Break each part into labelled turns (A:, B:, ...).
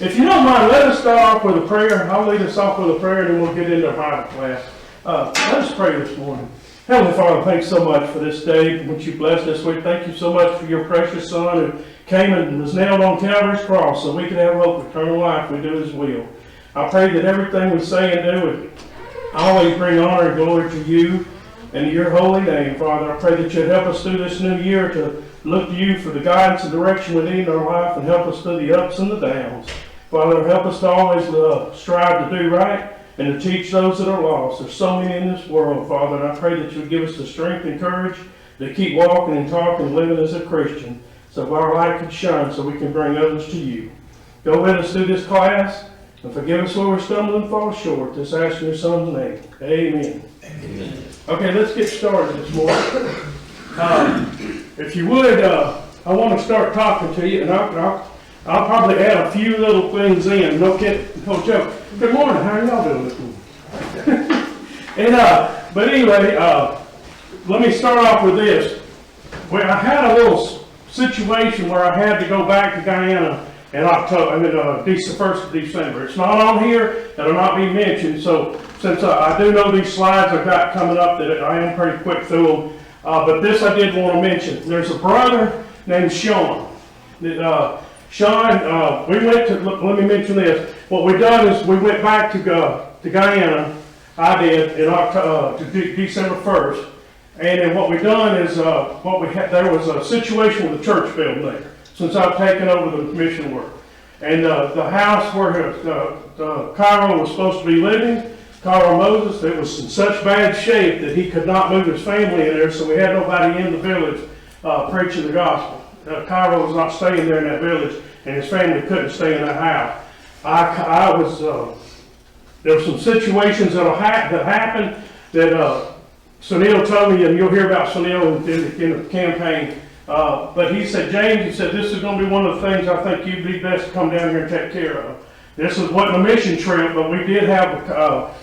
A: If you don't mind, let us start off with a prayer. I'll lead us off with a prayer, and then we'll get into our Bible class. Let us pray this morning. Heavenly Father, thanks so much for this day, which you blessed us with. Thank you so much for your precious Son who came and was nailed on Calvary's cross so we could have hope of eternal life. We do His will. I pray that everything we say and do would always bring honor and glory to you and to your holy name, Father. I pray that you'd help us through this new year to look to you for the guidance and direction we need in our life and help us through the ups and the downs. Father, help us to always strive to do right and to teach those that are lost. There's so many in this world, Father, and I pray that you would give us the strength and courage to keep walking and talking and living as a Christian so our light can shine so we can bring others to you. Go with us through this class and forgive us where we stumble and fall short. This ask in your Son's name. Amen. Amen. Okay, let's get started this morning. If you would, I want to start talking to you, and I'll probably add a few little things in. No joke. Good morning. How are y'all doing this morning? But anyway, let me start off with this. Well, I had a little situation where I had to go back to Guyana in October, the 1st of December. It's not on here. It'll not be mentioned. So since I do know these slides I've got coming up, that I am pretty quick through them. But this I did want to mention. There's a brother named Sean. Sean, we went to, let me mention this. What we done is we went back to Guyana. I did in October, December 1st. And then what we done is, there was a situation with the church building there, since I've taken over the mission work. And the house where Cairo was supposed to be living, Cairo Moses, it was in such bad shape that he could not move his family in there, so we had nobody in the village preaching the gospel. Cairo was not staying there in that village, and his family couldn't stay in that house. There were some situations that happened that Sunil told me, and you'll hear about Sunil in the campaign. But he said, James, he said, this is going to be one of the things I think you'd be best to come down here and take care of. This wasn't a mission trip, but we did have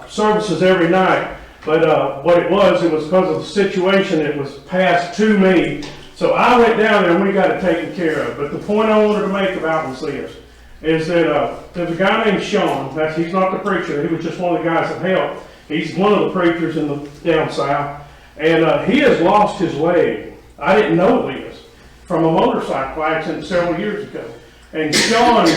A: services every night. But what it was because of the situation that was passed to me. So I went down there and we got it taken care of. But the point I wanted to make about was this, is that there's a guy named Sean. He's not the preacher. He was just one of the guys that helped. He's one of the preachers in the down south. And he has lost his leg. I didn't know this from a motorcycle accident several years ago. And Sean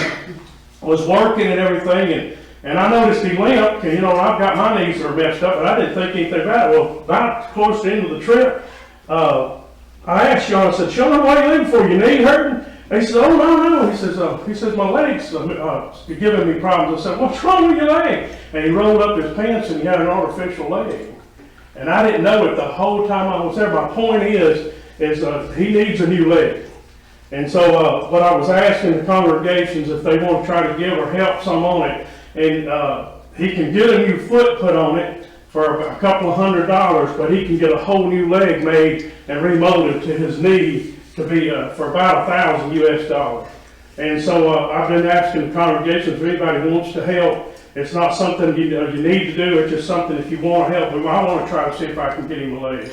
A: was working and everything, and I noticed he limped, and I've got my knees that are messed up, but I didn't think anything about it. Well, about close to the end of the trip, I asked Sean, I said, Sean, what are you looking for? Your knee hurting? And he said, oh, no. He says, my legs giving me problems. I said, what's wrong with your leg? And he rolled up his pants and he had an artificial leg. And I didn't know it the whole time I was there. My point is he needs a new leg. And so what I was asking the congregations if they want to try to give or help some on it, and he can get a new foot put on it for a couple of $100, but he can get a whole new leg made and remolded to his knee to be for about $1,000 US. And so I've been asking the congregations if anybody wants to help. It's not something you need to do. It's just something if you want to help. I want to try to see if I can get him a leg.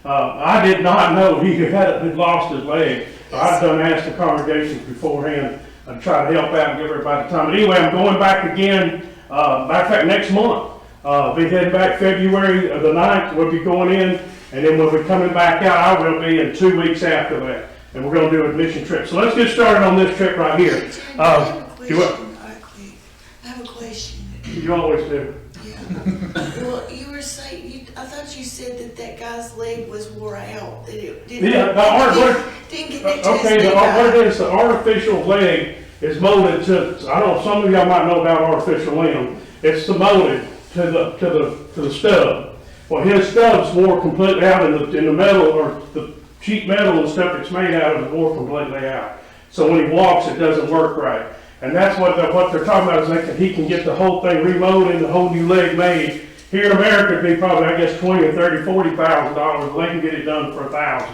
A: I did not know he had lost his leg. I've done asked the congregations beforehand and try to help out and give everybody time. But anyway, I'm going back again. Matter of fact, next month. I'll be heading back February the 9th. We'll be going in, and then we'll be coming back out. I will be in 2 weeks after that. And we're going to do a mission trip. So let's get started on this trip right here.
B: I have a question.
A: You always do.
B: Yeah. Well, you were saying, I thought you said that guy's leg was wore out. That it didn't,
A: Yeah,
B: didn't get that
A: okay, what it is, the artificial leg is molded to, I don't know, some of y'all might know about artificial limb. It's molded to the stub. Well, his stub's wore completely out in the metal, or the sheet metal and stuff it's made out of is wore completely out. So when he walks, it doesn't work right. And that's what they're talking about, is he can get the whole thing remolded and the whole new leg made. Here in America, it'd be probably, I guess, $20,000 or $30,000, $40,000. They can get it done for $1,000.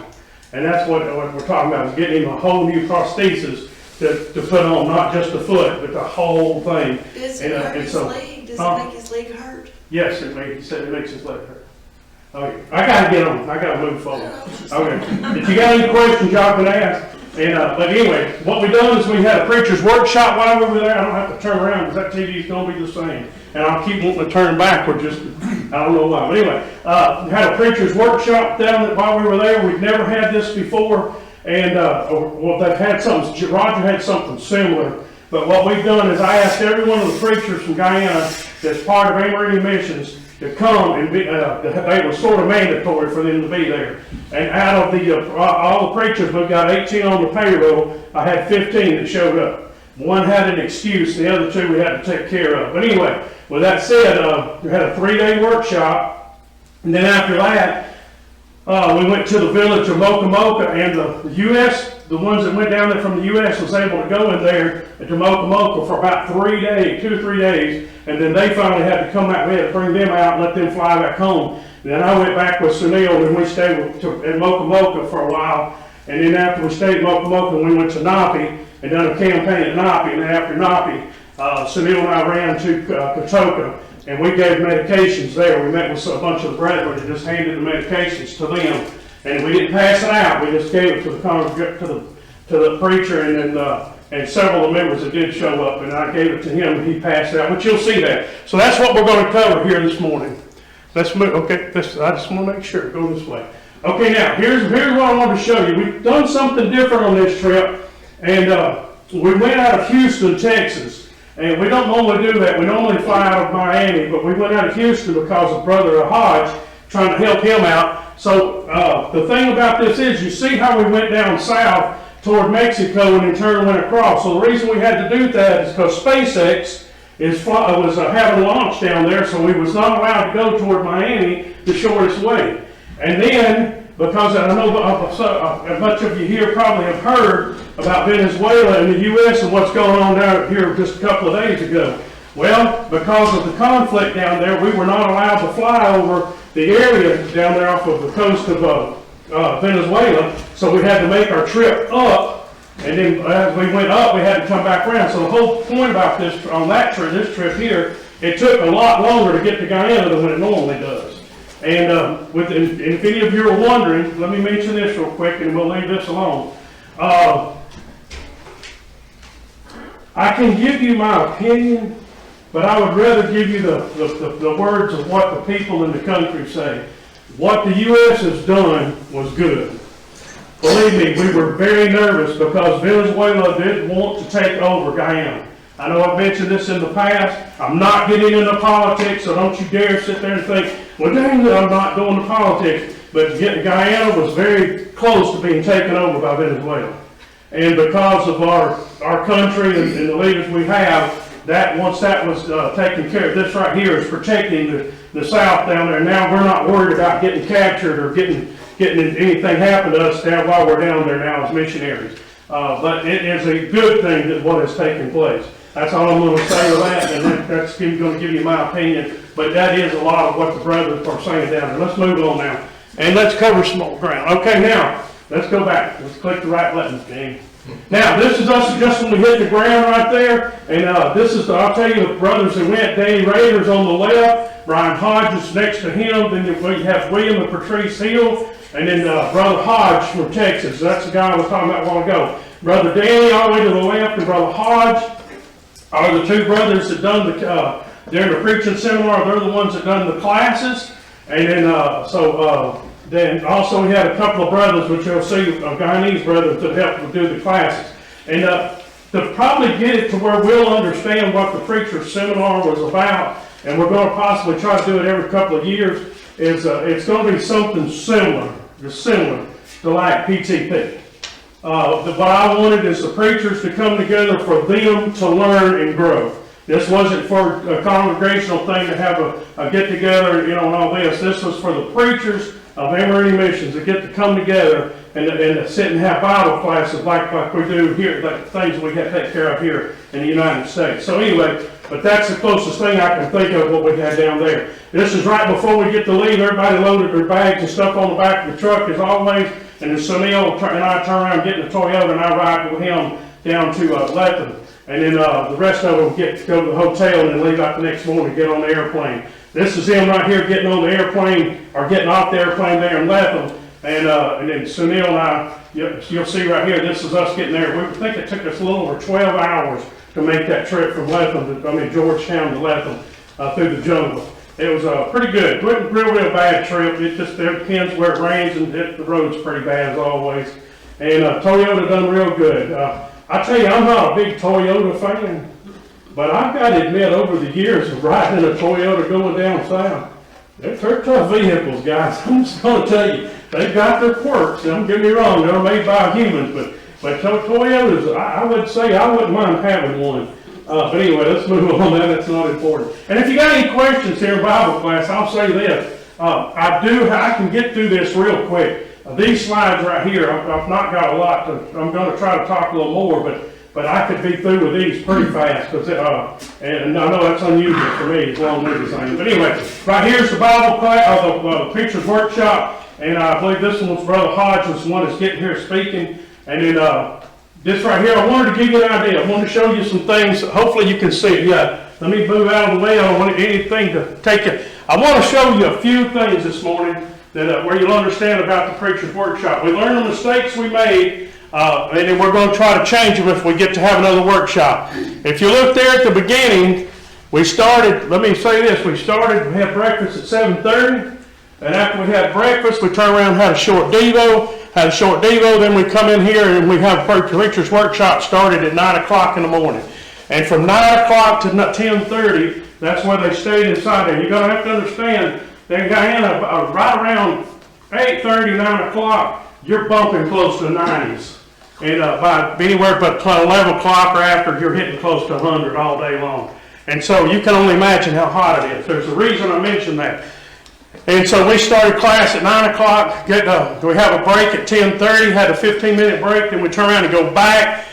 A: And that's what we're talking about, is getting him a whole new prosthesis to put on, not just the foot, but the whole thing.
B: Does it hurt his leg? Does it make his leg hurt?
A: Yes, it makes his leg hurt. Okay, I gotta get on. I gotta move forward. Okay. If you got any questions, y'all can ask. And, but anyway, what we done is we had a preacher's workshop while we were there. I don't have to turn around because that TV is going to be the same. And I'll keep wanting to turn backward just, I don't know why. But anyway, we had a preacher's workshop down there while we were there. We'd never had this before. And, well, they've had something, Roger had something similar. But what we've done is I asked every one of the preachers from Guyana that's part of AmerIndian missions to come and be, they were sort of mandatory for them to be there. And out of the, all the preachers, we've got 18 on the payroll, I had 15 that showed up. One had an excuse, the other two we had to take care of. But anyway, with that said, we had a 3-day workshop, and then after that, we went to the village of Moco Moco, and the U.S., the ones that went down there from the U.S. was able to go in there to Moco Moco for about 3 days, 2 or 3 days, and then they finally had to come back. We had to bring them out and let them fly back home. And then I went back with Sunil, and we stayed in Moco Moco for a while. And then after we stayed in Moco Moco, we went to Nappi and done a campaign at Nappi. And then after Nappi, Sunil and I ran to Katoka, and we gave medications there. We met with a bunch of the brethren and just handed the medications to them. And we didn't pass it out. We just gave it to the preacher, and then and several of the members that did show up, and I gave it to him, and he passed it out. But you'll see that. So that's what we're going to cover here this morning. Let's move. Okay, I just want to make sure. Go this way. Okay, now here's what I want to show you. We've done something different on this trip, and we went out of Houston, Texas, and we don't normally do that. We normally fly out of Miami, but we went out of Houston because of Brother Hodge, trying to help him out. So the thing about this is, you see how we went down south toward Mexico and in turn went across. So the reason we had to do that is because SpaceX was having a launch down there, so we was not allowed to go toward Miami the shortest way. And then, because I know much of you here probably have heard about Venezuela and the U.S. and what's going on down here just a couple of days ago. Well, because of the conflict down there, we were not allowed to fly over the area down there off of the coast of Venezuela, so we had to make our trip up, and then as we went up, we had to come back around. So the whole point about this, on that trip, this trip here, it took a lot longer to get to Guyana than what it normally does. And if any of you are wondering, let me mention this real quick, and we'll leave this alone. I can give you my opinion, but I would rather give you the words of what the people in the country say. What the U.S. has done was good. Believe me, we were very nervous because Venezuela didn't want to take over Guyana. I know I've mentioned this in the past. I'm not getting into politics, so don't you dare sit there and think, well, dang it, I'm not going to politics. But Guyana was very close to being taken over by Venezuela. And because of our country and the leaders we have, that once that was taken care of, this right here is protecting the South down there. Now we're not worried about getting captured or getting anything happen to us down while we're down there now as missionaries. But it is a good thing that what has taken place. That's all I'm going to say to that, and that's going to give you my opinion. But that is a lot of what the brothers are saying down there. Let's move on now, and let's cover some more ground. Okay, now let's go back. Let's click the right button, gang. Now, this is us just when we hit the ground right there, and this is, I'll tell you, the brothers that went. Danny Rader's on the left, Brian Hodge is next to him, then we have William and Patrice Hill, and then Brother Hodge from Texas. That's the guy I was talking about a while ago. Brother Danny all the way to the left, and Brother Hodge are the two brothers that done during the preaching seminar. They're the ones that done the classes, and then then also we had a couple of brothers, which you'll see, Guyanese brothers that helped do the classes. And to probably get it to where we'll understand what the preacher's seminar was about, and we're going to possibly try to do it every couple of years, is it's going to be something similar to like PTP. What I wanted is the preachers to come together for them to learn and grow. This wasn't for a congregational thing to have a get-together, and all this. This was for the preachers of AmerIndian missions to get to come together and sit and have Bible classes like we do here, like things we have to take care of here in the United States. So anyway, but that's the closest thing I can think of what we had down there. This is right before we get to leave. Everybody loaded their bags and stuff on the back of the truck as always, and then Sunil and I turn around and get in the Toyota, and I ride with him down to Lethem. And then the rest of them get to go to the hotel and then leave out the next morning and get on the airplane. This is him right here getting on the airplane, or getting off the airplane there in Lethem. And then Sunil and I you'll see right here, this is us getting there. We think it took us a little over 12 hours to make that trip from Georgetown to Lethem through the jungle. It was pretty good. It wasn't a real bad trip. It just depends where it rains, and the road's pretty bad as always. And Toyota done real good. I tell you, I'm not a big Toyota fan, but I've got to admit, over the years of riding a Toyota going down south, they're tough vehicles, guys. I'm just going to tell you, they've got their quirks. Don't get me wrong, they're made by humans, but Toyotas, I would say I wouldn't mind having one. But anyway, let's move on. That's not important. And if you got any questions here in Bible class, I'll say this. I can get through this real quick. These slides right here, I've not got a lot to, I'm going to try to talk a little more, but I could be through with these pretty fast, and I know that's unusual for me, as long as thing. But anyway, right here's the Bible class, the preacher's workshop, and I believe this one was Brother Hodge was the one that's getting here speaking. And then this right here, I wanted to give you an idea. I wanted to show you some things. Hopefully you can see it. Yeah, let me move out of the way. I don't want anything to take it. I want to show you a few things this morning that where you'll understand about the preacher's workshop. We learned the mistakes we made, and then we're going to try to change them if we get to have another workshop. If you look there at the beginning, we started, let me say this, we had breakfast at 7:30, and after we had breakfast, we turned around and had a short devo, then we come in here and we have a preacher's workshop started at 9 o'clock in the morning. And from 9 o'clock to 10:30, that's where they stayed inside there. You're going to have to understand that in Guyana, right around 8:30, 9 o'clock, you're bumping close to the 90s. And by anywhere but 11 o'clock or after, you're hitting close to 100 all day long. And so you can only imagine how hot it is. There's a reason I mentioned that. And so we started class at 9 o'clock. We have a break at 10:30, had a 15-minute break, then we turn around and go back,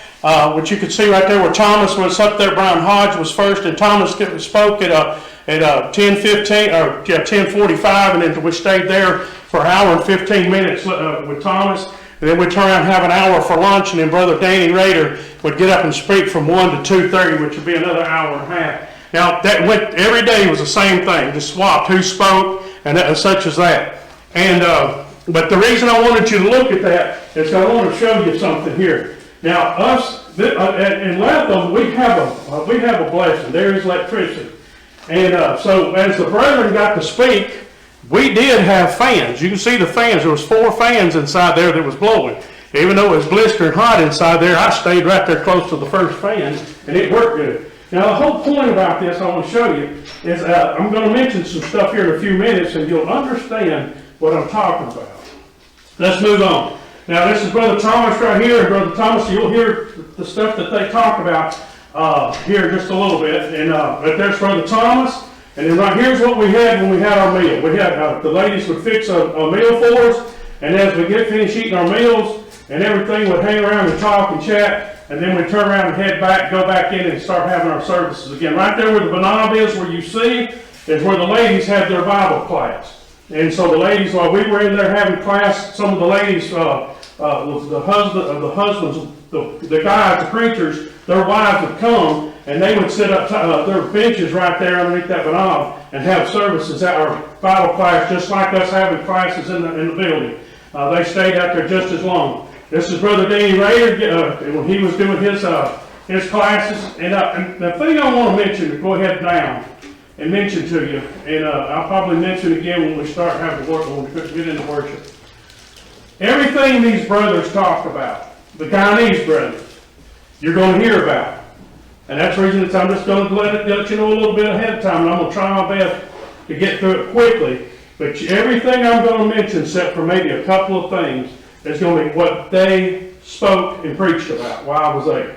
A: which you can see right there where Thomas was up there. Brian Hodge was first, and Thomas spoke at 10:15 or 10:45, and then we stayed there for an hour and 15 minutes with Thomas. And then we'd turn around and have an hour for lunch, and then Brother Danny Rader would get up and speak from 1 to 2:30, which would be another hour and a half. Now, that went every day was the same thing, just swapped who spoke and such as that. And but the reason I wanted you to look at that is I want to show you something here. Now, in Lethem, we have a blessing. There is electricity, and so as the brethren got to speak, we did have fans. You can see the fans. There was 4 fans inside there that was blowing. Even though it was blistering hot inside there, I stayed right there close to the first fan, and it worked good. Now, the whole point about this I want to show you is I'm going to mention some stuff here in a few minutes, and you'll understand what I'm talking about. Let's move on. Now, this is Brother Thomas right here, and Brother Thomas, you'll hear the stuff that they talk about here just a little bit. And but there's Brother Thomas, and then right here's what we had when we had our meal. We had the ladies would fix a meal for us, and as we get finished eating our meals, and everything would hang around and talk and chat. And then we turn around and head back, go back in and start having our services again. Right there where the banana is, where you see, is where the ladies had their Bible class. And so the ladies, while we were in there having class, some of the ladies, the guys, the preachers, their wives would come, and they would sit up their benches right there underneath that banana and have services at our Bible class, just like us having classes in the building. They stayed out there just as long. This is Brother Danny Rader when he was doing his classes. And the thing I want to mention, to go ahead down and mention to you, and I'll probably mention again when we start having work, when we get into worship. Everything these brothers talk about, the Guyanese brothers, you're going to hear about. And that's the reason that I'm just going to let you know a little bit ahead of time, and I'm going to try my best to get through it quickly. But everything I'm going to mention, except for maybe a couple of things, is going to be what they spoke and preached about while I was there.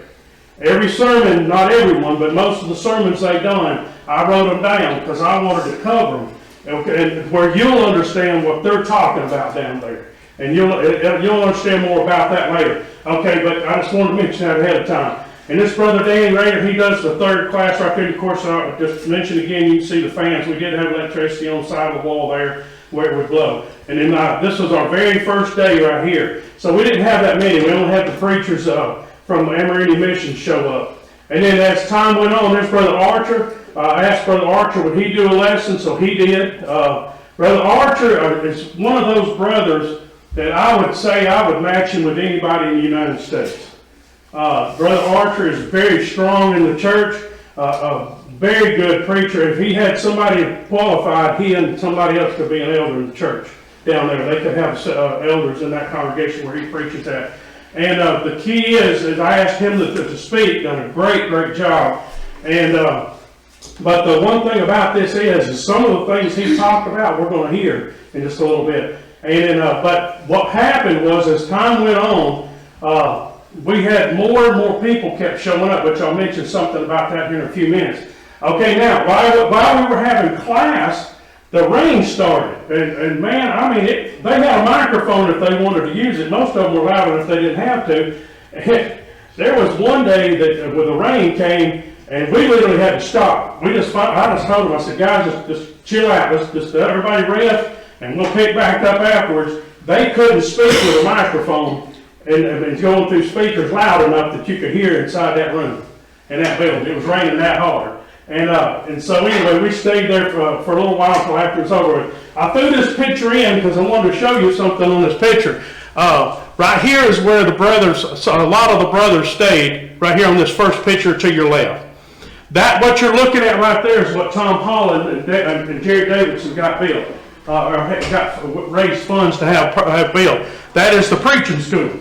A: Every sermon, not everyone, but most of the sermons they done, I wrote them down because I wanted to cover them, and where you'll understand what they're talking about down there. And you'll understand more about that later. Okay, but I just wanted to mention that ahead of time. And this Brother Danny Rader, he does the 3rd class right there. Of course, I just mentioned again, you can see the fans. We did have electricity on the side of the wall there where it would blow. And then this was our very first day right here. So we didn't have that many. We only had the preachers from AmerIndian Mission show up. And then as time went on, there's Brother Archer. I asked Brother Archer, would he do a lesson? So he did. Brother Archer is one of those brothers that I would say I would match him with anybody in the United States. Brother Archer is very strong in the church, a very good preacher. If he had somebody qualified, he and somebody else could be an elder in the church down there. They could have elders in that congregation where he preaches at. And the key is I asked him to speak, done a great job. And but the one thing about this is some of the things he talked about we're going to hear in just a little bit. And but what happened was as time went on, we had more and more people kept showing up, which I'll mention something about that here in a few minutes. Okay, now while we were having class, the rain started, and man, I mean, they had a microphone if they wanted to use it. Most of them were loud enough they didn't have to. And there was one day that when the rain came, and we literally had to stop. I just told them, I said, guys, just chill out. Let's just everybody rest, and we'll pick back up afterwards. They couldn't speak with a microphone and going through speakers loud enough that you could hear inside that room, in that building. It was raining that hard. And so anyway, we stayed there for a little while until after it's over with. I threw this picture in because I wanted to show you something on this picture. Right here is where the brothers, a lot of the brothers stayed, right here on this first picture to your left. What you're looking at right there is what Tom Holland and Jerry Davidson got built, got raised funds to have built. That is the preaching school.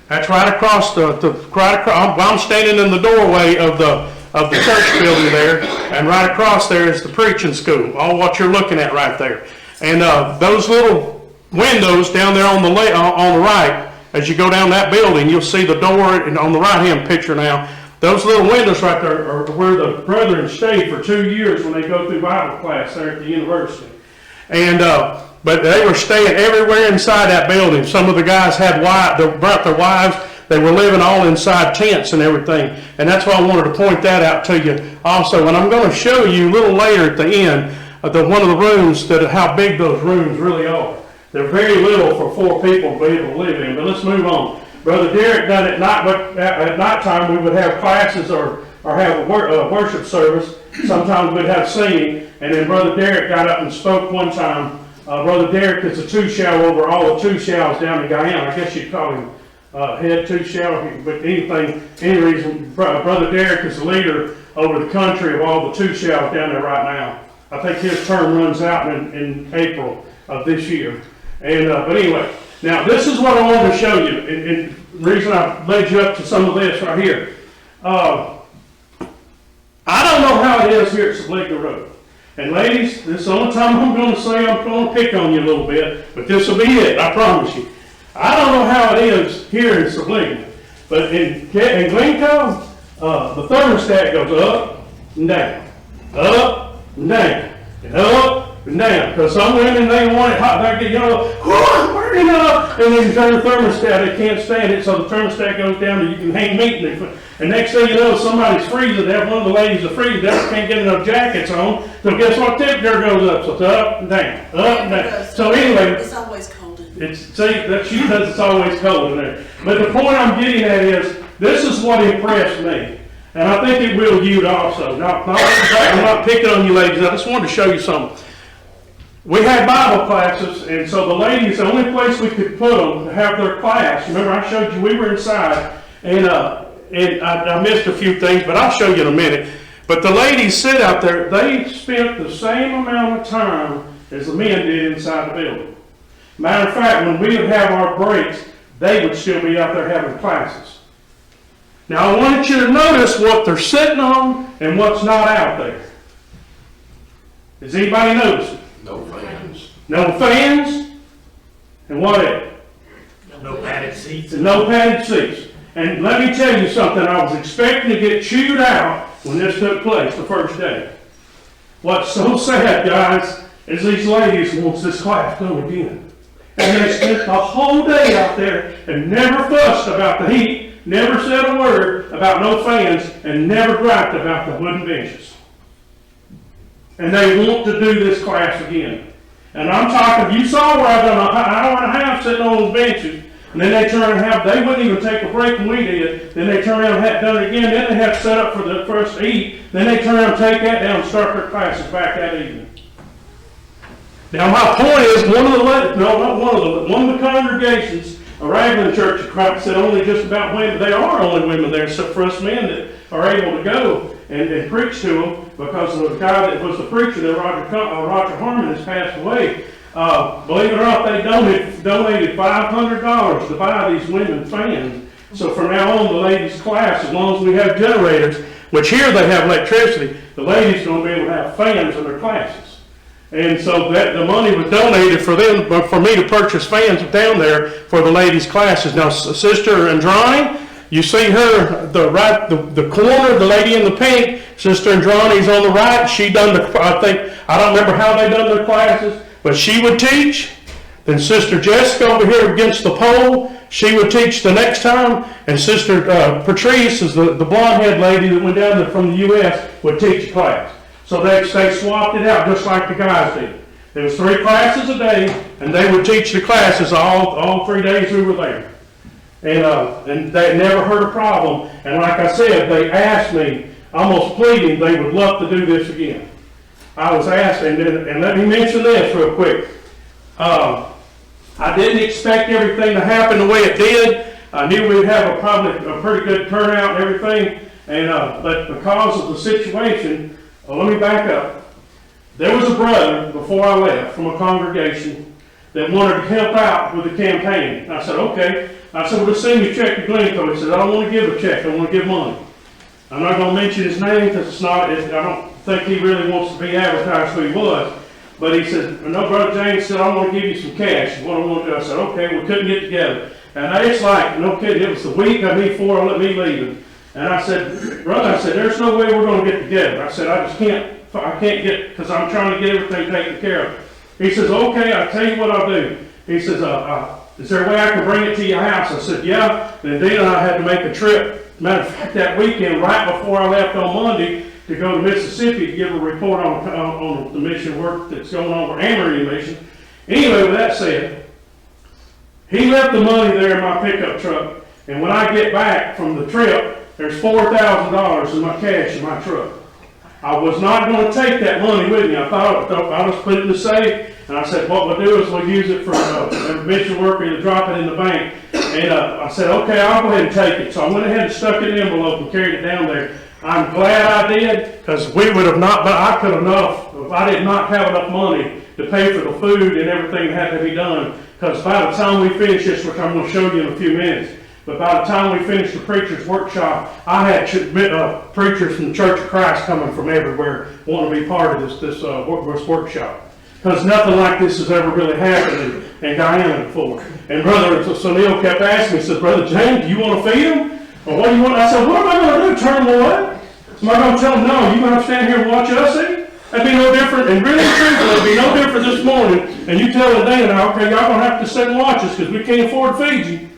A: That's right across I'm standing in the doorway of the church building there, and right across there is the preaching school. All what you're looking at right there, and those little windows down there on the right, as you go down that building, you'll see the door, and on the right-hand picture now, those little windows right there are where the brethren stayed for 2 years when they go through Bible class there at the university, and but they were staying everywhere inside that building. Some of the guys brought their wives. They were living all inside tents and everything. And that's why I wanted to point that out to you also. And I'm going to show you a little later at the end of one of the rooms how big those rooms really are. They're very little for 4 people to be able to live in. But let's move on. Brother Derek done it at nighttime. We would have classes or have a worship service. Sometimes we'd have singing. And then Brother Derek got up and spoke one time. Brother Derek is a two-shell over all the two-shells down in Guyana. I guess you'd call him head two-shell, but any reason, Brother Derek is the leader over the country of all the two-shells down there right now. I think his term runs out in April of this year. And but anyway, now this is what I wanted to show you, and the reason I led you up to some of this right here. I don't know how it is here at Subligna Road. And ladies, this is the only time I'm going to say I'm going to pick on you a little bit, but this will be it, I promise you. I don't know how it is here in Subligna, but in Glencoe, the thermostat goes up and down, up and down, and up and down. Because some women, they want it hot, they get, I'm burning up, and then you turn the thermostat, they can't stand it, so the thermostat goes down and you can hang meat in it. And next thing you know, somebody's freezing. They have one of the ladies that freezes. They can't get enough jackets on. So guess what? Temperature goes up. So it's up and down, up and down. So anyway,
B: it's always cold in there.
A: She says it's always cold in there. But the point I'm getting at is, this is what impressed me, and I think it will you also. I'm not picking on you ladies. I just wanted to show you something. We had Bible classes, and so the ladies, the only place we could put them to have their class. Remember, I showed you we were inside, and I missed a few things, but I'll show you in a minute. But the ladies sit out there, they spent the same amount of time as the men did inside the building. Matter of fact, when we would have our breaks, they would still be out there having classes. Now I want you to notice what they're sitting on and what's not out there. Does anybody notice?
C: No fans.
A: No fans? And what else?
C: No padded seats.
A: No padded seats. And let me tell you something, I was expecting to get chewed out when this took place the first day. What's so sad, guys, is these ladies want this class done again. And they spent the whole day out there and never fussed about the heat, never said a word about no fans, and never griped about the wooden benches. And they want to do this class again. And I'm talking, you saw where I've done an hour and a half sitting on those benches. And then they turn and they wouldn't even take a break when we did. Then they turn around and have done it again. Then they have to set up for the first eat. Then they turn around and take that down and start their classes back that evening. Now, my point is, one of the congregations, a Raglan Church of Christ, said only just about women. They are only women there, except for us men that are able to go and preach to them, because the guy that was the preacher there, Roger Harmon, has passed away. Believe it or not, they donated $500 to buy these women fans. So from now on, the ladies' class, as long as we have generators, which here they have electricity, the ladies are going to be able to have fans in their classes. And so that the money was donated for them, but for me to purchase fans down there for the ladies' classes. Now, Sister Andrani, you see her, the corner, the lady in the pink, Sister Andrani's on the right. She done I don't remember how they done their classes, but she would teach. Then Sister Jessica over here against the pole, she would teach the next time. And Sister Patrice, is the blonde-haired lady that went down there from the U.S., would teach a class. So they swapped it out just like the guys did. There was 3 classes a day, and they would teach the classes all 3 days we were there. And they never heard a problem. And like I said, they asked me, almost pleading, they would love to do this again. I was asked, and let me mention this real quick. I didn't expect everything to happen the way it did. I knew we'd have probably a pretty good turnout and everything, but because of the situation, let me back up. There was a brother before I left from a congregation that wanted to help out with the campaign. And I said, okay. I said, well, just send me a check to Glencoe. He said, I don't want to give a check. I want to give money. I'm not going to mention his name because I don't think he really wants to be advertised who he was. But he said, no, Brother James said, I want to give you some cash. What I want to do. I said, okay, we couldn't get together. And it's like, no kidding, it was the week of me before let me leaving. And I said, brother, I said, there's no way we're going to get together. I said, I can't get, because I'm trying to get everything taken care of. He says, okay, I'll tell you what I'll do. He says, is there a way I can bring it to your house? I said, yeah. And Dean and I had to make a trip. Matter of fact, that weekend, right before I left on Monday, to go to Mississippi to give a report on the mission work that's going on for AmerIndian mission. Anyway, with that said, he left the money there in my pickup truck. And when I get back from the trip, there's $4,000 in my cash in my truck. I was not going to take that money with me. I thought I'll just put it in the safe. And I said, what we'll do is we'll use it for mission work or to drop it in the bank. And I said, okay, I'll go ahead and take it. So I went ahead and stuck it in an envelope and carried it down there. I'm glad I did, because we would have not, but I could have not, if I did not have enough money to pay for the food and everything that had to be done. Because by the time we finish this, which I'm going to show you in a few minutes, but by the time we finished the preacher's workshop, I had preachers from the Church of Christ coming from everywhere wanting to be part of this workshop. Because nothing like this has ever really happened in Guyana before. And Brother Sunil kept asking me, he said, Brother James, do you want to feed them? Or what do you want? I said, what am I going to do? Turn them away? Am I going to tell them, no, you're going to stand here and watch us eat? That'd be no different. And really, truthfully, it'd be no different this morning. And you tell Dana, okay, y'all going to have to sit and watch us because we can't afford to feed you.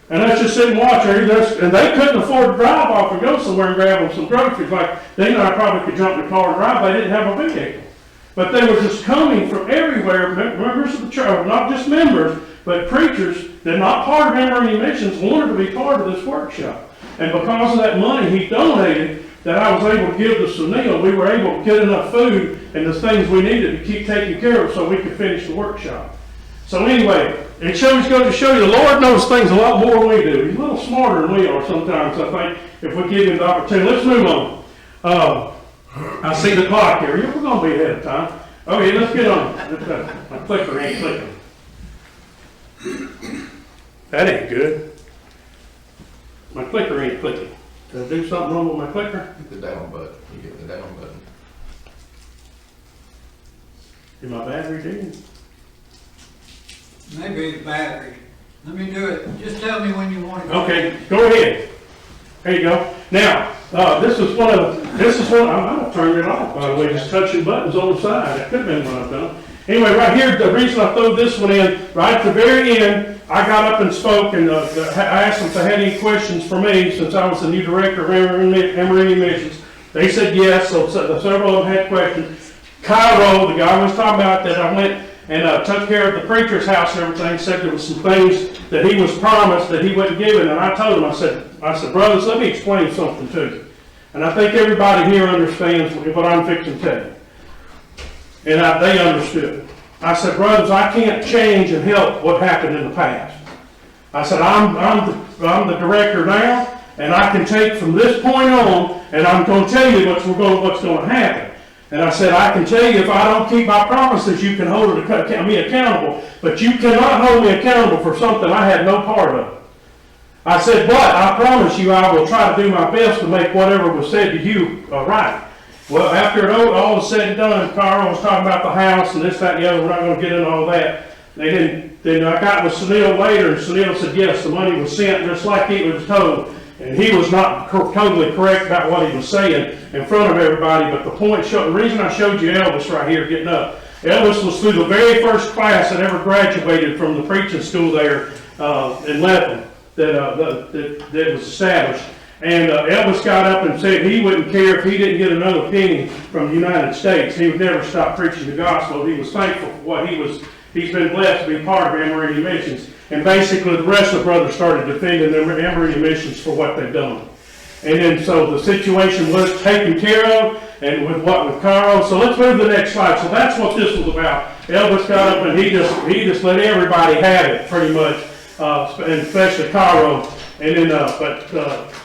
A: And let's just sit and watch her. And they couldn't afford to drive off and go somewhere and grab them some groceries. Like Dana and I probably could jump in the car and drive. They didn't have a vehicle. But they were just coming from everywhere, members of the church, not just members, but preachers that are not part of AmerIndian missions wanted to be part of this workshop. And because of that money he donated that I was able to give to Sunil, we were able to get enough food and the things we needed to keep taking care of so we could finish the workshop. So anyway, it goes to show you the Lord knows things a lot more than we do. He's a little smarter than we are sometimes, I think, if we give him the opportunity. Let's move on. I see the clock here. Yeah, we're going to be ahead of time. Okay, let's get on. My clicker ain't clicking. That ain't good. My clicker ain't clicking. Did I do something wrong with my clicker?
C: Hit the down button. You hit the down button.
A: Is my battery dead?
D: Maybe the battery. Let me do it. Just tell me when you want it.
A: Okay, go ahead. There you go. Now, this is one, I might have turned it off, by the way, just touching buttons on the side. That could have been what I've done. Anyway, right here, the reason I threw this one in, right at the very end, I got up and spoke, and I asked them if they had any questions for me, since I was the new director of AmerIndian Missions. They said yes, so several of them had questions. Cairo, the guy I was talking about, that I went and took care of the preacher's house and everything, said there was some things that he was promised that he wasn't given, and I told him, I said, brothers, let me explain something to you. And I think everybody here understands what I'm fixing to tell you. And they understood. I said, brothers, I can't change and help what happened in the past. I said, I'm the director now, and I can take from this point on, and I'm going to tell you what's going to happen. And I said, I can tell you if I don't keep my promises, you can hold me accountable, but you cannot hold me accountable for something I had no part of. I said, but I promise you I will try to do my best to make whatever was said to you right. Well, after all was said and done, Carl was talking about the house and this, that, and the other. We're not going to get into all that. Then I got with Sunil later, and Sunil said, yes, the money was sent just like he was told. And he was not totally correct about what he was saying in front of everybody. But the reason I showed you Elvis right here getting up, Elvis was through the very first class that ever graduated from the preaching school there in Lethem that was established. And Elvis got up and said he wouldn't care if he didn't get another penny from the United States. He would never stop preaching the gospel. He was thankful for what he's been blessed to be part of AmerIndian Missions. And basically the rest of the brothers started defending their AmerIndian Missions for what they've done. And then so the situation was taken care of, and with Cairo. So let's move to the next slide. So that's what this was about. Elvis got up and he just let everybody have it pretty much, and especially Cairo. And then,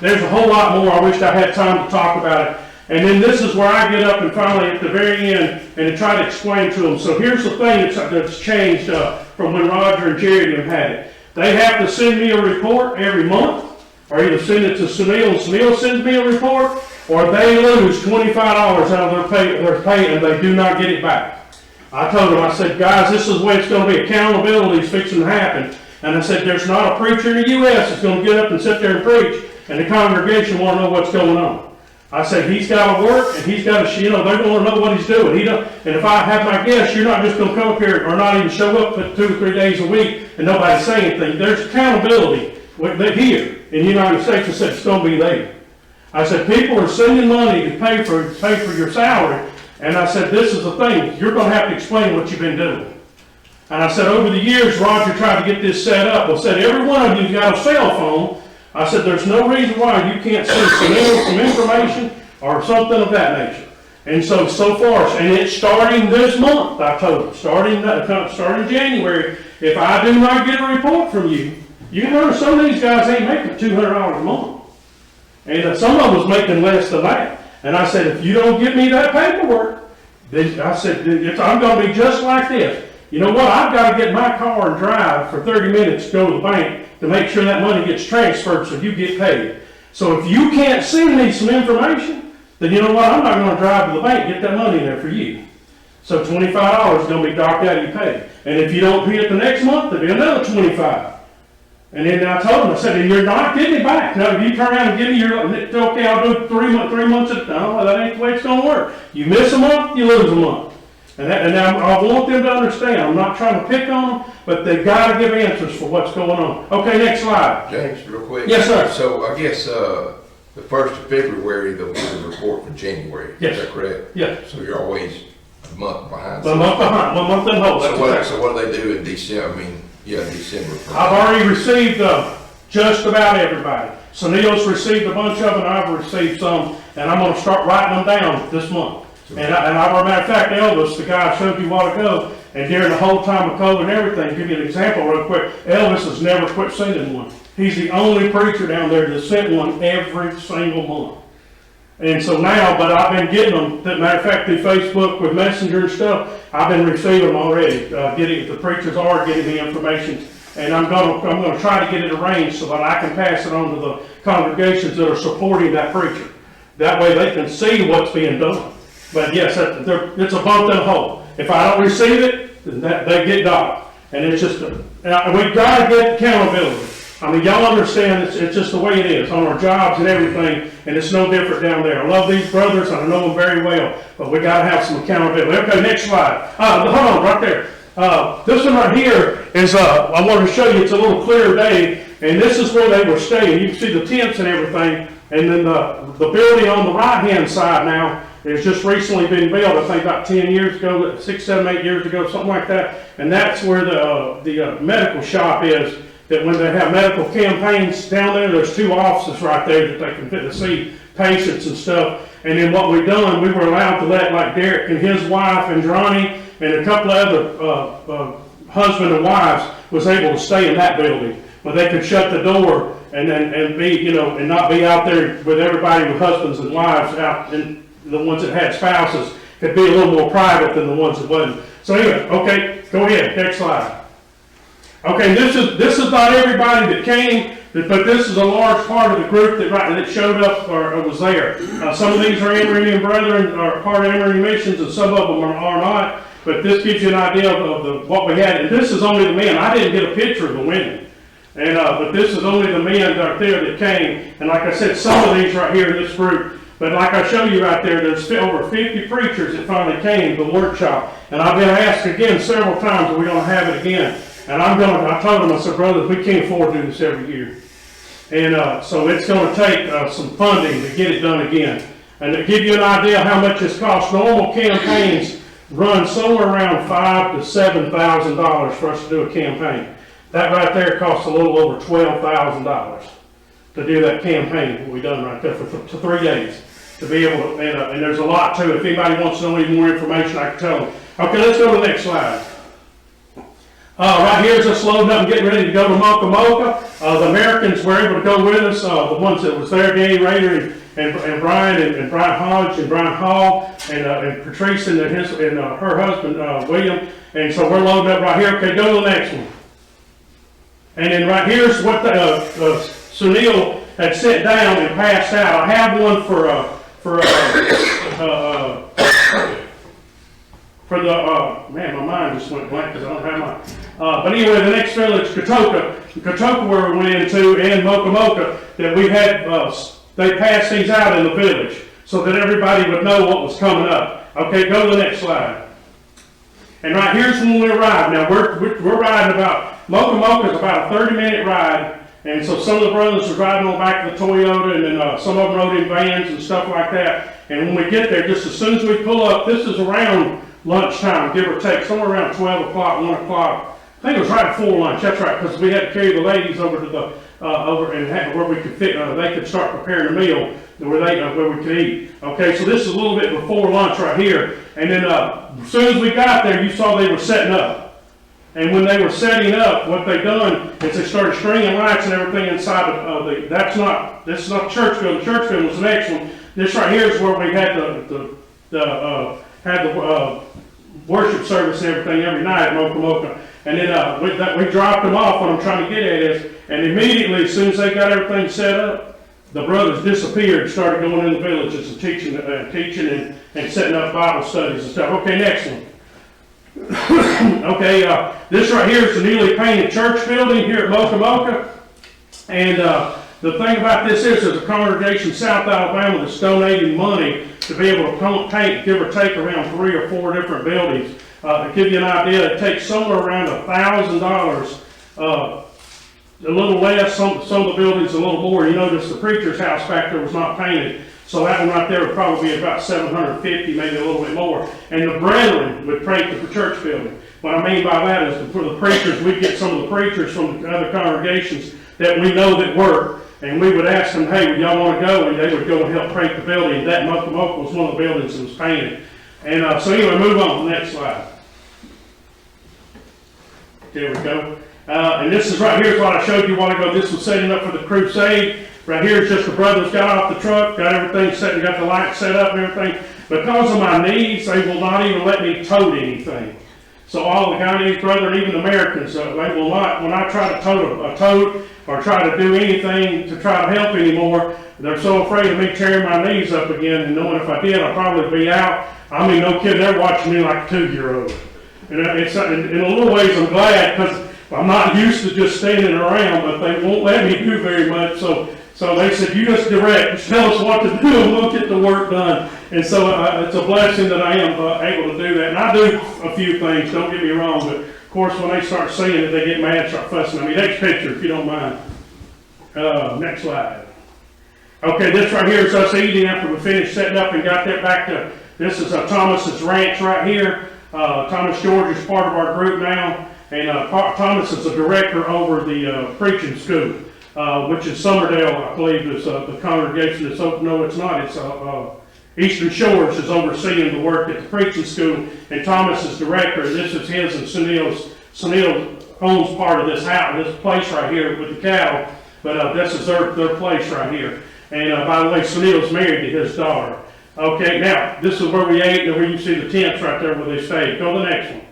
A: there's a whole lot more. I wish I had time to talk about it. And then this is where I get up and finally at the very end and try to explain to them. So here's the thing that's changed from when Roger and Jerry had it. They have to send me a report every month, or either send it to Sunil and Sunil sends me a report, or they lose $25 out of their pay and they do not get it back. I told them, I said, guys, this is the way it's going to be. Accountability is fixing to happen. And I said, there's not a preacher in the U.S. that's going to get up and sit there and preach, and the congregation want to know what's going on. I said, he's got to work, and he's got to, they're going to know what he's doing. And if I have my guess, you're not just going to come up here or not even show up for 2 or 3 days a week and nobody say anything. There's accountability here in the United States. I said, it's going to be there. I said, people are sending money to pay for your salary. And I said, this is the thing. You're going to have to explain what you've been doing. And I said, over the years, Roger tried to get this set up. I said, every one of you's got a cell phone. I said, there's no reason why you can't send some information or something of that nature. And so far, and it's starting this month, I told them, starting January, if I do not get a report from you, you can learn some of these guys ain't making $200 a month. And some of them was making less than that. And I said, if you don't give me that paperwork, then I said, I'm going to be just like this. You know what? I've got to get in my car and drive for 30 minutes to go to the bank to make sure that money gets transferred so you get paid. So if you can't send me some information, then you know what? I'm not going to drive to the bank and get that money in there for you. So $25 is going to be docked out of your pay. And if you don't pay it the next month, there'll be another $25. And then I told him, I said, and you're not getting it back. No, if you turn around and give me okay, I'll do 3 months at a time. Well, that ain't the way it's going to work. You miss a month, you lose a month. And I want them to understand. I'm not trying to pick on them, but they've got to give answers for what's going on. Okay, next slide.
C: James, real quick.
A: Yes, sir.
C: So I guess the 1st of February, they'll get the report for January.
A: Yes.
C: Is that correct?
A: Yes.
C: So you're always a month behind.
A: A month behind, 1 month in hold.
C: So what do they do in December? December.
A: I've already received just about everybody. So Neil's received a bunch of them, and I've received some, and I'm going to start writing them down this month. And as a matter of fact, Elvis, the guy I showed you a while ago, and during the whole time of COVID and everything, give you an example real quick, Elvis has never quit sending one. He's the only preacher down there that sent one every single month. And so now, but I've been getting them, as a matter of fact, through Facebook with Messenger and stuff, I've been receiving them already. The preachers are getting the information, and I'm going to try to get it arranged so that I can pass it on to the congregations that are supporting that preacher. That way they can see what's being done. But yes, it's a bump in the hole. If I don't receive it, then they get docked. And it's just, we've got to get accountability. I mean, y'all understand it's just the way it is on our jobs and everything, and it's no different down there. I love these brothers, and I know them very well, but we got to have some accountability. Okay, next slide. Hold on, right there. This one right here is, I want to show you, it's a little clearer day, and this is where they were staying. You can see the tents and everything, and then the building on the right-hand side now has just recently been built, I think about 10 years ago, 6, 7, 8 years ago, something like that, and that's where the medical shop is. That when they have medical campaigns down there, there's 2 offices right there that they can fit to see patients and stuff. And then what we've done, we were allowed to let like Derek and his wife and Ronnie and a couple of other husband and wives was able to stay in that building, where they could shut the door and be, you know, and not be out there with everybody with husbands and wives out, and the ones that had spouses could be a little more private than the ones that wasn't. So anyway, okay, go ahead, next slide. Okay, this is not everybody that came, but this is a large part of the group that showed up or was there. Some of these are AmerIndian brethren, are part of AmerIndian missions, and some of them are not. But this gives you an idea of what we had. And this is only the men. I didn't get a picture of the women. And but this is only the men out there that came. And like I said, some of these right here in this group. But like I show you right there, there's over 50 preachers that finally came to the workshop. And I've been asked again several times, are we going to have it again? And I told them, I said, brothers, we can't afford to do this every year. And so it's going to take some funding to get it done again. And to give you an idea how much this costs, normal campaigns run somewhere around $5,000 to $7,000 for us to do a campaign. That right there costs a little over $12,000 to do that campaign we done right there for 3 days. To be able to, and there's a lot to it. If anybody wants to know any more information, I can tell them. Okay, let's go to the next slide. Right here is us loading up and getting ready to go to Moco Moco. The Americans were able to go with us. The ones that was there, Danny Rader and Brian and Brian Hodge and Brian Hall and Patrice and her husband William. And so we're loading up right here. Okay, go to the next one. And then right here's what Sunil had sent down and passed out. I have one for the man, my mind just went blank because I don't have mine. But anyway, the next village, Katoka, where we went into, and Moco Moco, that we had, they passed these out in the village so that everybody would know what was coming up. Okay, go to the next slide. And right here's when we arrived. Now we're riding Moco Moco is about a 30-minute ride, and so some of the brothers were riding on the back of the Toyota, and then some of them rode in vans and stuff like that. And when we get there, just as soon as we pull up, this is around lunchtime, give or take, somewhere around 12 o'clock, 1 o'clock. I think it was right before lunch. That's right, because we had to carry the ladies over to the where we could fit. They could start preparing a meal where we could eat. Okay, so this is a little bit before lunch right here. And then as soon as we got there, you saw they were setting up. And when they were setting up, what they done is they started stringing lights and everything inside of the. This is not the church building. The church building was the next one. This right here is where we had the worship service and everything every night at Moco Moco. And then we dropped them off. What I'm trying to get at is, and immediately as soon as they got everything set up, the brothers disappeared and started going in the villages and teaching and setting up Bible studies and stuff. Okay, next one. Okay, this right here is the newly painted church building here at Moco Moco. And the thing about this is there's a congregation in South Alabama that's donating money to be able to paint, give or take, around 3 or 4 different buildings. To give you an idea, it takes somewhere around $1,000, a little less, some of the buildings a little more. You notice the preacher's house back there was not painted, so that one right there would probably be about $750, maybe a little bit more. And the brethren would paint the church building. What I mean by that is for the preachers, we'd get some of the preachers from the other congregations that we know that work, and we would ask them, hey, would y'all want to go? And they would go and help paint the building. That Moco Moco was one of the buildings that was painted. And so anyway, move on to the next slide. There we go. And this is right here is what I showed you a while ago. This was setting up for the crusade. Right here is just the brothers got off the truck, got everything set, and got the lights set up and everything. Because of my knees, they will not even let me tote anything. So all the Guyanese brethren, even Americans, they will not, when I try to tote a tote or try to do anything to try to help anymore, they're so afraid of me tearing my knees up again, and knowing if I did, I'd probably be out. I mean, no kidding, they're watching me like a 2-year-old. And it's, in a little ways, I'm glad, because I'm not used to just standing around, but they won't let me do very much. So they said, you just direct, just tell us what to do, and we'll get the work done. And so it's a blessing that I am able to do that. And I do a few things, don't get me wrong, but of course when they start seeing it, they get mad, start fussing. I mean, next picture, if you don't mind. Next slide. Okay, this right here is us eating after we finished setting up and got that back to, this is Thomas's ranch right here. Thomas George is part of our group now. And Thomas is the director over the preaching school, which is Summerdale, I believe, is the congregation that's open. No, it's not. Eastern Shores is overseeing the work at the preaching school, and Thomas is director, and this is his and Sunil's. Sunil owns part of this house, this place right here with the cattle, but this is their place right here. And by the way, Sunil's married to his daughter. Okay, now, this is where we ate, and where you see the tents right there where they stayed. Go to the next one.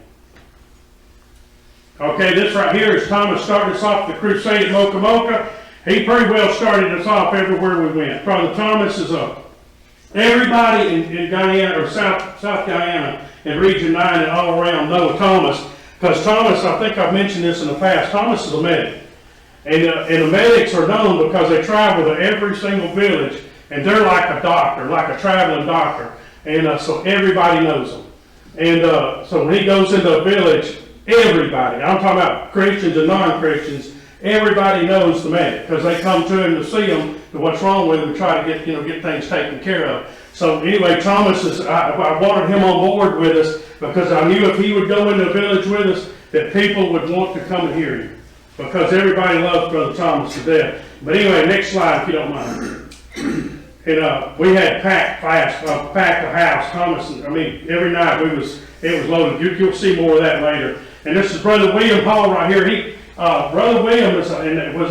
A: Okay, this right here is Thomas starting us off the crusade at Moco Moco. He pretty well started us off everywhere we went. Brother Thomas is everybody in Guyana, or South Guyana, in Region 9 and all around know Thomas. Because Thomas, I think I've mentioned this in the past, Thomas is a medic. And the medics are known because they travel to every single village, and they're like a doctor, like a traveling doctor. And so everybody knows them. And so when he goes into a village, everybody, I'm talking about Christians and non-Christians, everybody knows the medic because they come to him to see him, to what's wrong with him, to try to get things taken care of. So anyway, Thomas I wanted him on board with us because I knew if he would go into a village with us, that people would want to come and hear him. Because everybody loves Brother Thomas to death. But anyway, next slide if you don't mind. And we had packed a house. Thomas, every night it was loaded. You'll see more of that later. And this is Brother William Hall right here. Brother William was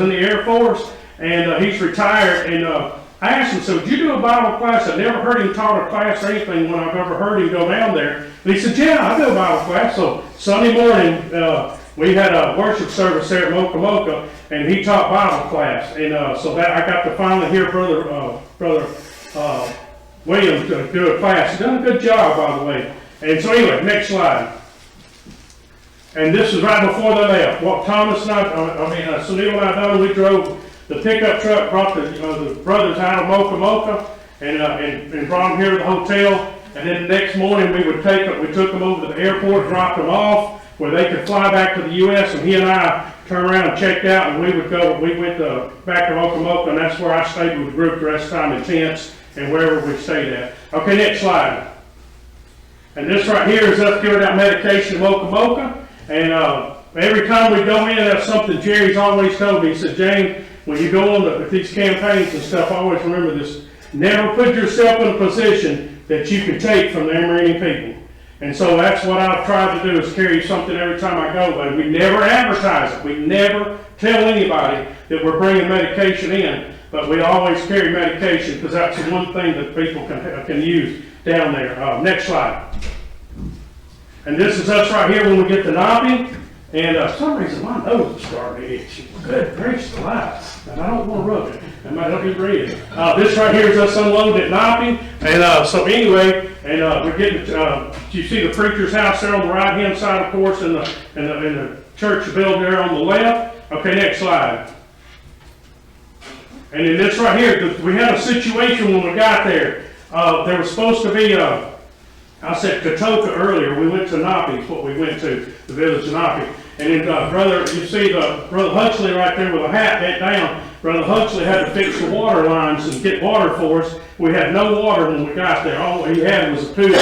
A: in the Air Force, and he's retired. And I asked him, so did you do a Bible class? I never heard him taught a class or anything when I've ever heard him go down there. And he said, yeah, I do a Bible class. So Sunday morning, we had a worship service there at Moco Moco, and he taught Bible class. And so that I got to finally hear Brother William do a class. He's done a good job, by the way. And so anyway, next slide. And this is right before they left. Well, Thomas and Sunil and I done, we drove the pickup truck, brought the brothers out of Moco Moco, and brought them here to the hotel. And then the next morning we took them over to the airport, dropped them off where they could fly back to the U.S. And he and I turned around and checked out, and we went back to Moco Moco, and that's where I stayed with the group the rest of the time in tents and wherever we stayed at. Okay, next slide. And this right here is us giving out medication in Moco Moco. And every time we go in, that's something Jerry's always told me. He said, James, when you go on with these campaigns and stuff, always remember this. Never put yourself in a position that you can take from the AmerIndian people. And so that's what I've tried to do, is carry something every time I go. But we never advertise it. We never tell anybody that we're bringing medication in. But we always carry medication because that's the one thing that people can use down there. Next slide. And this is us right here when we get to Nappi. And for some reason my nose is starting to itch. Good gracious alive. And I don't want to rub it. That might help you breathe. This right here is us unloaded at Nappi. And so anyway, and we're getting, you see the preacher's house there on the right hand side, of course, and the church building there on the left. Okay, next slide. And in this right here, we had a situation when we got there. There was supposed to be I said Katoka earlier. We went to Nappi, is what we went to, the village of Nappi. And then you see Brother Huxley right there with a hat bent down. Brother Huxley had to fix the water lines and get water for us. We had no water when we got there. All he had was a 2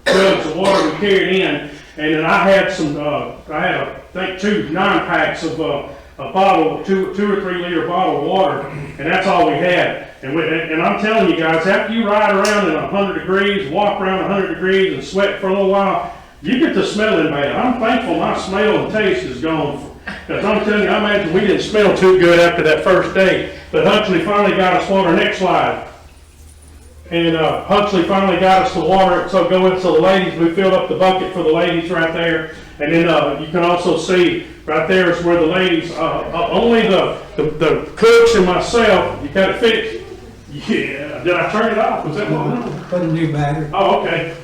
A: jugs of water we carried in. And then I had I think 2 9-packs of a bottle, 2 or 3 liter bottle of water, and that's all we had. And I'm telling you guys, after you ride around in 100 degrees, walk around 100 degrees and sweat for a little while, you get to smelling bad. I'm thankful my smell and taste is gone. Because I'm telling you, I imagine we didn't smell too good after that first day. But Huxley finally got us water. Next slide. And Huxley finally got us the water. So the ladies, we filled up the bucket for the ladies right there. And then you can also see right there is where the ladies, only the cooks and myself, you got it fixed. Yeah, did I turn it off? Was that what?
D: Put a new battery.
A: Oh, okay.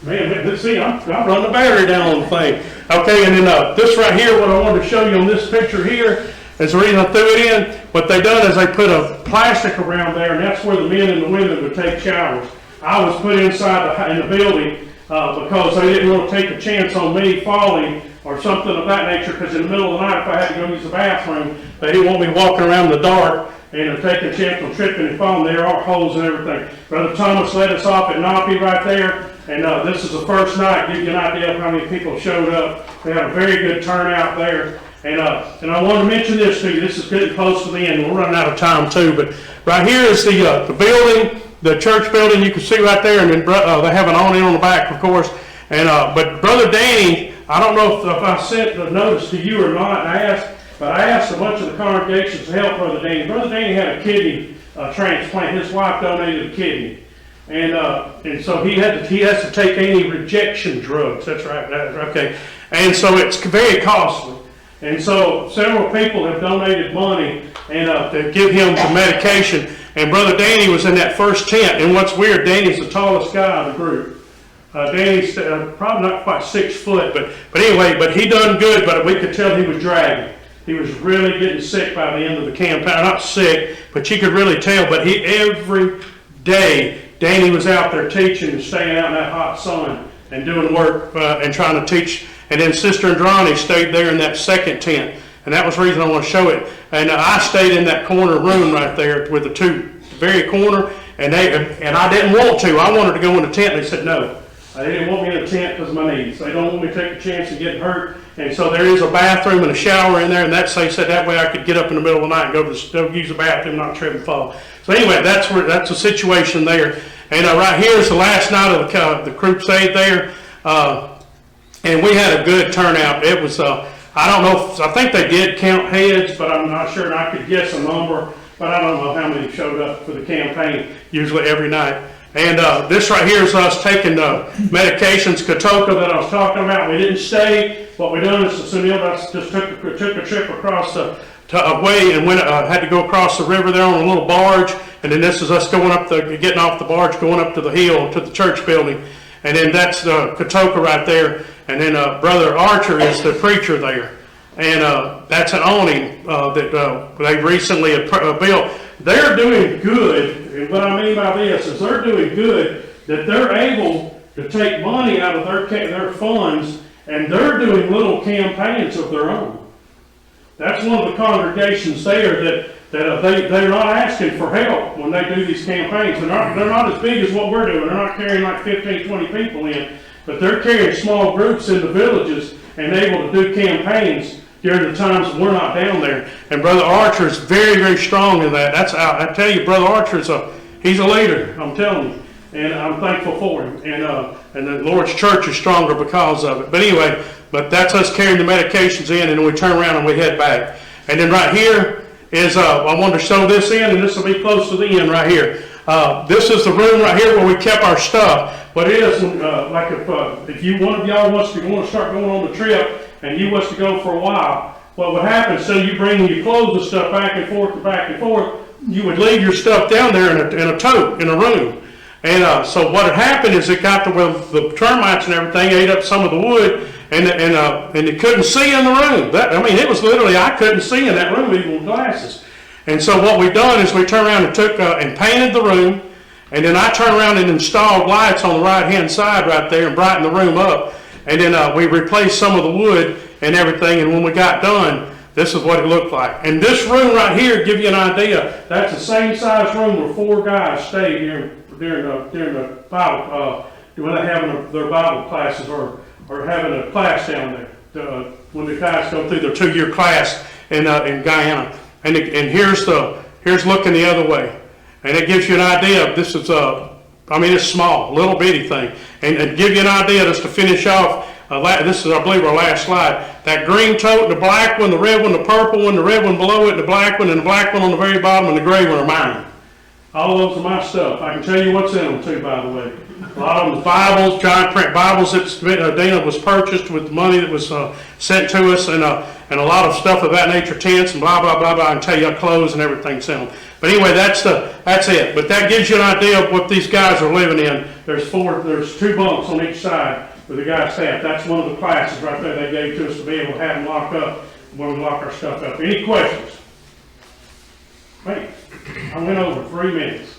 A: Man, let's see, I'm running the battery down on the thing. Okay, and then this right here, what I wanted to show you on this picture here, is the reason I threw it in. What they done is they put a plastic around there, and that's where the men and the women would take showers. I was put inside in the building because they didn't want to take a chance on me falling or something of that nature, because in the middle of the night, if I had to go use the bathroom, they didn't want me walking around in the dark and taking a chance on tripping and falling. There are holes and everything. Brother Thomas led us off at Nappi right there, and this is the first night. Give you an idea of how many people showed up. We had a very good turnout there. And I want to mention this to you. This is getting close to the end. We're running out of time too, but right here is the building. the church building, you can see right there, and then they have an awning on the back, of course. And but Brother Danny, I don't know if I sent the notice to you or not. I asked a bunch of the congregations to help Brother Danny. Brother Danny had a kidney transplant. His wife donated a kidney, and so he has to take any rejection drugs. That's right. Okay, and so it's very costly. And so several people have donated money and to give him some medication. And Brother Danny was in that first tent. And what's weird, Danny's the tallest guy in the group. Danny's probably not quite 6 foot, but anyway, but he done good. But we could tell he was dragging. He was really getting sick by the end of the campaign. Not sick, but you could really tell. But every day, Danny was out there teaching and staying out in that hot sun and doing work and trying to teach. And then Sister Andrani stayed there in that second tent. And that was the reason I want to show it. And I stayed in that corner room right there with the two, very corner. And I didn't want to. I wanted to go in the tent. And they said no. They didn't want me in a tent because of my knees. They don't want me to take a chance of getting hurt. And so there is a bathroom and a shower in there. And they said that way I could get up in the middle of the night and go use the bathroom, not trip and fall. So anyway, that's the situation there. And right here is the last night of the crusade there. And we had a good turnout. It was, I don't know, I think they did count heads, but I'm not sure, and I could guess a number, but I don't know how many showed up for the campaign, usually every night. And this right here is us taking the medications, Katoka, that I was talking about. We didn't stay. What we done is Sunil just took a trip across the way and had to go across the river there on a little barge. And then this is us going up getting off the barge, going up to the hill, to the church building. And then that's the Katoka right there. And then Brother Archer is the preacher there. And that's an awning that they recently built. They're doing good. And what I mean by this is they're doing good that they're able to take money out of their funds, and they're doing little campaigns of their own. That's one of the congregations there that they're not asking for help when they do these campaigns. They're not as big as what we're doing. They're not carrying like 15, 20 people in, but they're carrying small groups in the villages and able to do campaigns during the times when we're not down there. And Brother Archer is very, very strong in that. I tell you, Brother Archer he's a leader, I'm telling you. And I'm thankful for him. And the Lord's church is stronger because of it. But anyway, that's us carrying the medications in, and then we turn around and we head back. And then right here is, I wanted to show this in, and this will be close to the end right here. This is the room right here where we kept our stuff. But it is like if one of y'all want to start going on the trip, and you was to go for a while, what would happen, so you bring your clothes and stuff back and forth, you would leave your stuff down there in a tote, in a room. And so what had happened is it got to where the termites and everything ate up some of the wood, and you couldn't see in the room. It was literally, I couldn't see in that room even with glasses. And so what we done is we turned around and took and painted the room, and then I turned around and installed lights on the right-hand side right there and brightened the room up. And then we replaced some of the wood and everything, and when we got done, this is what it looked like. And this room right here, give you an idea, that's the same size room where 4 guys stayed during the Bible, when they're having their Bible classes or having a class down there, when the guys go through their 2-year class in Guyana. And here's looking the other way. And it gives you an idea. This is it's small, little bitty thing. And give you an idea just to finish off, this is, I believe, our last slide. That green tote, the black one, the red one, the purple one, the red one below it, the black one, and the black one on the very bottom, and the gray one are mine. All those are my stuff. I can tell you what's in them, too, by the way. A lot of them Bibles, giant print Bibles that Dana was purchased with the money that was sent to us, and a lot of stuff of that nature, tents and blah, blah, blah, blah. I can tell you clothes and everything sent them. But anyway, that's it. But that gives you an idea of what these guys are living in. There's 2 bunks on each side where the guys have. That's one of the classes right there they gave to us to be able to have them locked up when we lock our stuff up. Any questions? Wait, I went over 3 minutes.